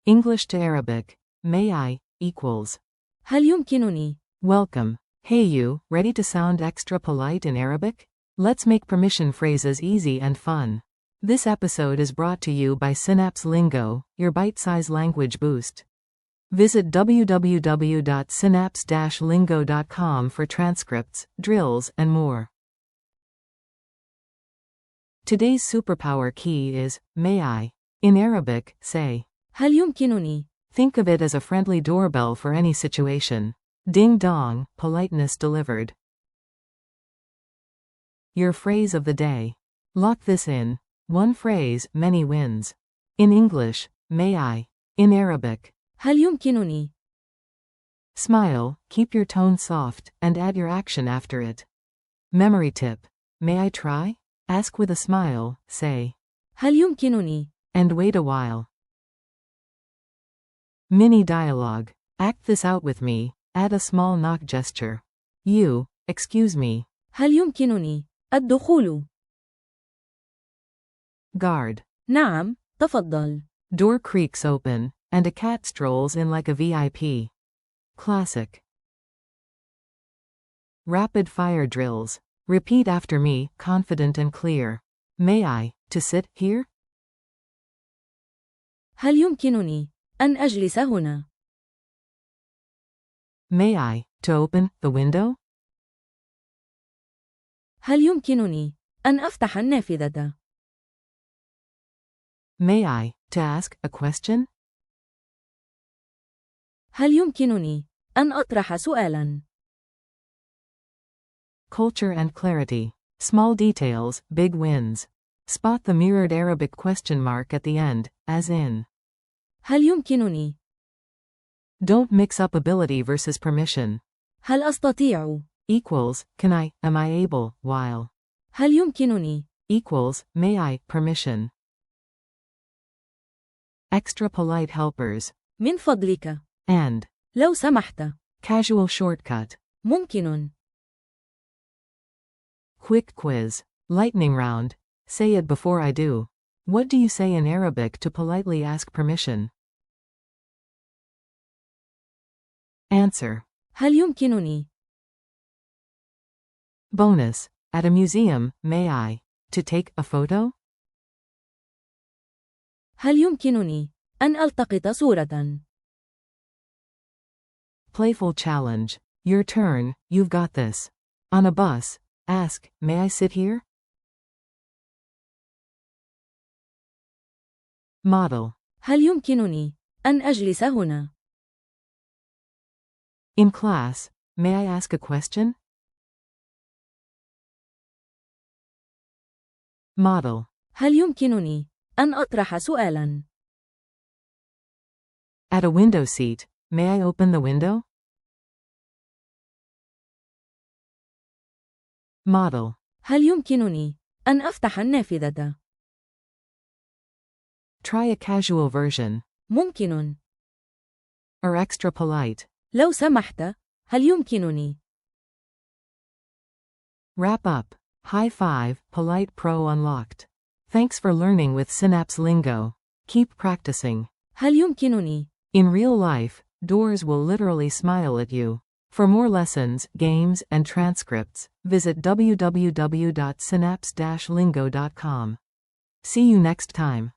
English to Arabic. May I equals. هل يمكنني؟ Welcome. Hey you, ready to sound extra polite in Arabic? Let's make permission phrases easy and fun. This episode is brought to you by Synapse Lingo, your bite-sized language boost. Visit www.synapse-lingo.com for transcripts, drills, and more. Today's superpower key is, may I. In Arabic, say. هل يمكنني؟ Think of it as a friendly doorbell for any situation. Ding dong, politeness delivered. Your phrase of the day. Lock this in. One phrase, many wins. In English, may I. In Arabic. هل يمكنني؟ Smile, keep your tone soft, and add your action after it. Memory tip. May I try? Ask with a smile, say. هل يمكنني؟ And wait a while. Mini dialogue. Act this out with me. Add a small knock gesture. You, excuse me. هل يمكنني؟ الدخول. Guard. نعم، تفضل. Door creaks open, and a cat strolls in like a VIP. Classic. Rapid fire drills. Repeat after me, confident and clear. May I, to sit here? هل يمكنني أن أجلس هنا؟ May I, to open the window? هل يمكنني أن أفتح النافذة؟ May I, to ask a question? هل يمكنني أن أطرح سؤالاً؟ Culture and clarity. Small details, big wins. Spot the mirrored Arabic question mark at the end, as in. هل يمكنني؟ Don't mix up ability versus permission. هل أستطيع؟ Equals, can I, am I able, while. هل يمكنني؟ Equals, may I, permission. Extra polite helpers. من فضلك. And. لو سمحت. Casual shortcut. ممكن. Quick quiz. Lightning round. Say it before I do. What do you say in Arabic to politely ask permission? Answer. هل يمكنني؟ Bonus. At a museum, may I. To take a photo? هل يمكنني أن ألتقط صورة؟ Playful challenge. Your turn, you've got this. On a bus. Ask, may I sit here? Model. هل يمكنني أن أجلس هنا؟ In class, may I ask a question? Model. هل يمكنني أن أطرح سؤالاً؟ At a window seat, may I open the window? Model. هل يمكنني أن أفتح النافذة؟ Try a casual version. ممكن. Or extra polite. لو سمحت، هل يمكنني؟ Wrap up. High five, Polite Pro unlocked. Thanks for learning with Synapse Lingo. Keep practicing. هل يمكنني؟ In real life, doors will literally smile at you. For more lessons, games, and transcripts, visit www.synapse-lingo.com. See you next time.